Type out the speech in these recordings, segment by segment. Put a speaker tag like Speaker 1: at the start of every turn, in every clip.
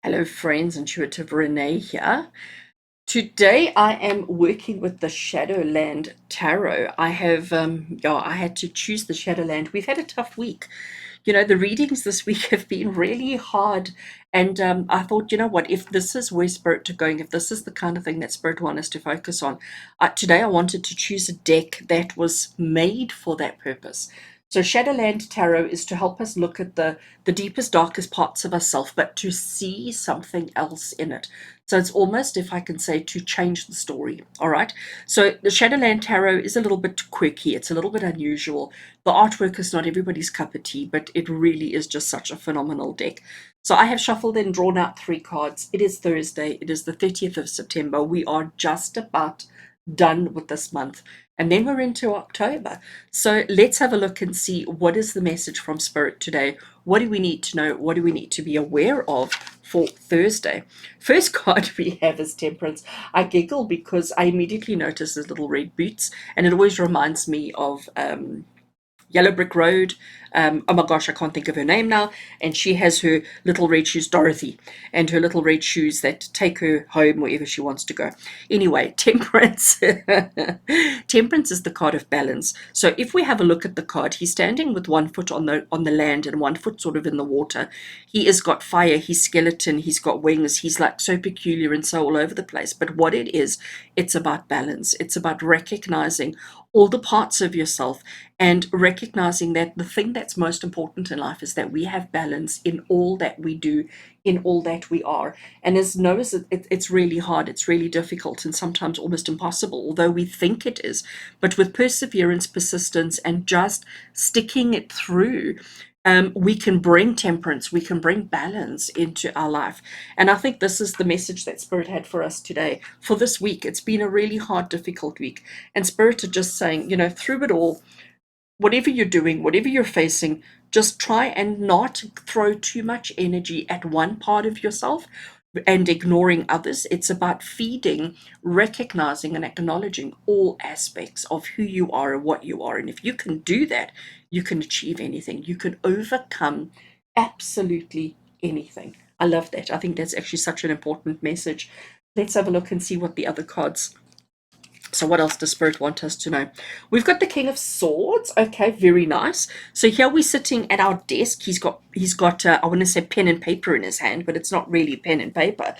Speaker 1: Hello friends, Intuitive Rene here. Today I am working with the Shadowland Tarot. I had to choose the Shadowland. We've had a tough week. The readings this week have been really hard, and I thought, if this is where Spirit are going, if this is the kind of thing that Spirit want us to focus on, today I wanted to choose a deck that was made for that purpose. So Shadowland Tarot is to help us look at the deepest, darkest parts of ourselves, but to see something else in it. So it's almost, if I can say, to change the story. All right. So the Shadowland Tarot is a little bit quirky. It's a little bit unusual. The artwork is not everybody's cup of tea, but it really is just such a phenomenal deck. So I have shuffled and drawn out 3 cards. It is Thursday. It is the 30th of September. We are just about done with this month. And then we're into October. So let's have a look and see what is the message from Spirit today. What do we need to know? What do we need to be aware of for Thursday? First card we have is Temperance. I giggle because I immediately notice his little red boots, and it always reminds me of Yellow Brick Road. Oh my gosh, I can't think of her name now. And she has her little red shoes, Dorothy, and her little red shoes that take her home wherever she wants to go. Anyway, Temperance. Temperance is the card of balance. So if we have a look at the card, he's standing with one foot on the land and one foot sort of in the water. He has got fire, he's skeleton, he's got wings, he's like so peculiar and so all over the place. But what it is, it's about balance. It's about recognizing all the parts of yourself and recognizing that the thing that's most important in life is that we have balance in all that we do, in all that we are. And as Noah's, it's really hard, it's really difficult, and sometimes almost impossible, although we think it is. But with perseverance, persistence, and just sticking it through, we can bring temperance, we can bring balance into our life. And I think this is the message that Spirit had for us today, for this week. It's been a really hard, difficult week. And Spirit are just saying, through it all, whatever you're doing, whatever you're facing, just try and not throw too much energy at one part of yourself and ignoring others. It's about feeding, recognizing, and acknowledging all aspects of who you are and what you are. And if you can do that, you can achieve anything. You can overcome absolutely anything. I love that. I think that's actually such an important message. Let's have a look and see what the other cards. So what else does Spirit want us to know? We've got the King of Swords. Okay, very nice. So here we're sitting at our desk. He's got I want to say pen and paper in his hand, but it's not really pen and paper.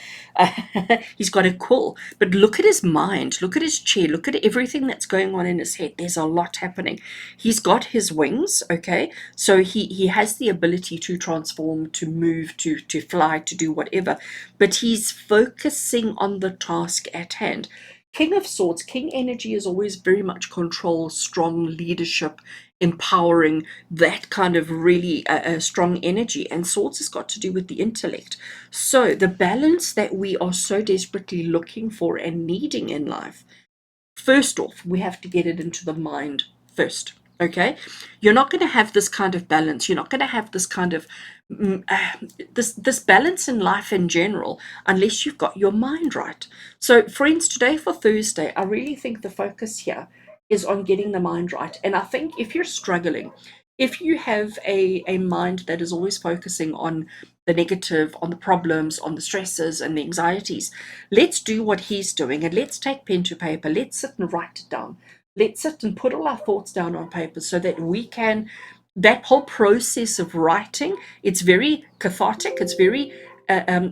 Speaker 1: He's got a quill. But look at his mind. Look at his chair. Look at everything that's going on in his head. There's a lot happening. He's got his wings. Okay, so he has the ability to transform, to move, to fly, to do whatever. But he's focusing on the task at hand. King of Swords, King energy is always very much control, strong leadership, empowering, that kind of really strong energy. And Swords has got to do with the intellect. So the balance that we are so desperately looking for and needing in life, first off, we have to get it into the mind first. Okay, you're not going to have this kind of balance. You're not going to have this kind of this balance in life in general unless you've got your mind right. So, friends, today for Thursday, I really think the focus here is on getting the mind right. And I think if you're struggling, if you have a mind that is always focusing on the negative, on the problems, on the stresses and the anxieties, let's do what he's doing and let's take pen to paper. Let's sit and write it down. Let's sit and put all our thoughts down on paper so that we can, that whole process of writing, it's very cathartic, it's very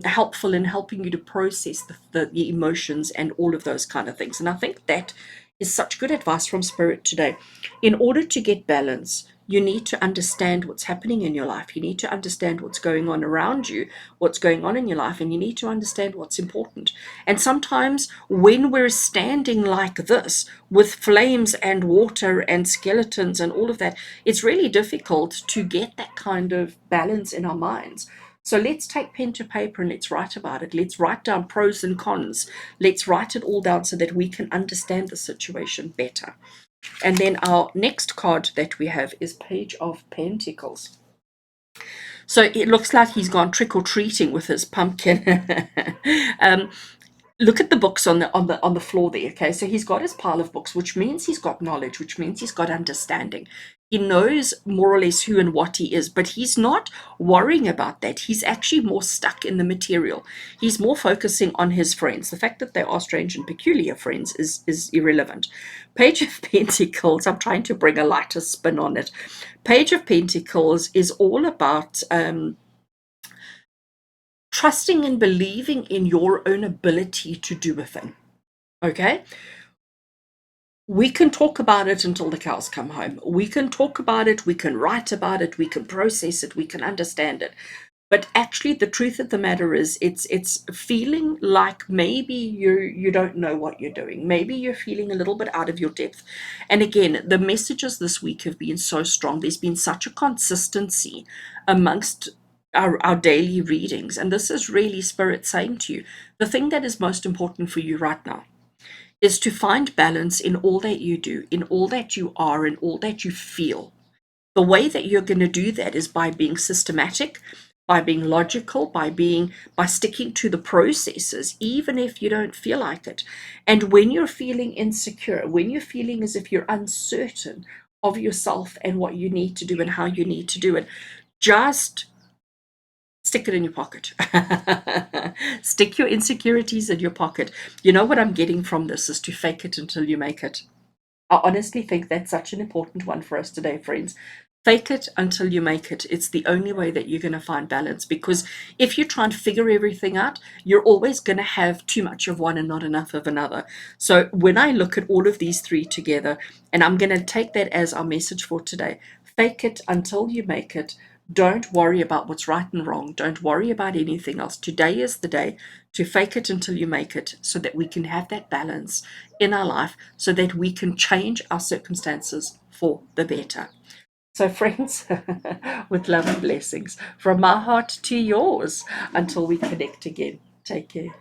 Speaker 1: helpful in helping you to process the emotions and all of those kind of things. And I think that is such good advice from Spirit today. In order to get balance, you need to understand what's happening in your life. You need to understand what's going on around you, what's going on in your life, and you need to understand what's important. And sometimes when we're standing like this with flames and water and skeletons and all of that, it's really difficult to get that kind of balance in our minds. So let's take pen to paper and let's write about it. Let's write down pros and cons. Let's write it all down so that we can understand the situation better. And then our next card that we have is Page of Pentacles. So it looks like he's gone trick-or-treating with his pumpkin. Look at the books on the floor there. Okay, so he's got his pile of books, which means he's got knowledge, which means he's got understanding. He knows more or less who and what he is, but he's not worrying about that. He's actually more stuck in the material. He's more focusing on his friends. The fact that they are strange and peculiar friends is irrelevant. Page of Pentacles, I'm trying to bring a lighter spin on it. Page of Pentacles is all about trusting and believing in your own ability to do a thing. Okay? We can talk about it until the cows come home. We can talk about it, we can write about it, we can process it, we can understand it. But actually, the truth of the matter is, it's feeling like maybe you don't know what you're doing. Maybe you're feeling a little bit out of your depth. And again, the messages this week have been so strong. There's been such a consistency amongst our daily readings. And this is really Spirit saying to you, the thing that is most important for you right now is to find balance in all that you do, in all that you are, in all that you feel. The way that you're going to do that is by being systematic, by being logical, by sticking to the processes, even if you don't feel like it. And when you're feeling insecure, when you're feeling as if you're uncertain of yourself and what you need to do and how you need to do it, just stick it in your pocket. Stick your insecurities in your pocket. You know what I'm getting from this is to fake it until you make it. I honestly think that's such an important one for us today, friends. Fake it until you make it. It's the only way that you're going to find balance, because if you try and figure everything out, you're always going to have too much of one and not enough of another. So when I look at all of these three together, and I'm going to take that as our message for today, fake it until you make it. Don't worry about what's right and wrong. Don't worry about anything else. Today is the day to fake it until you make it, so that we can have that balance in our life, so that we can change our circumstances for the better. So, friends, with love and blessings from my heart to yours, until we connect again. Take care.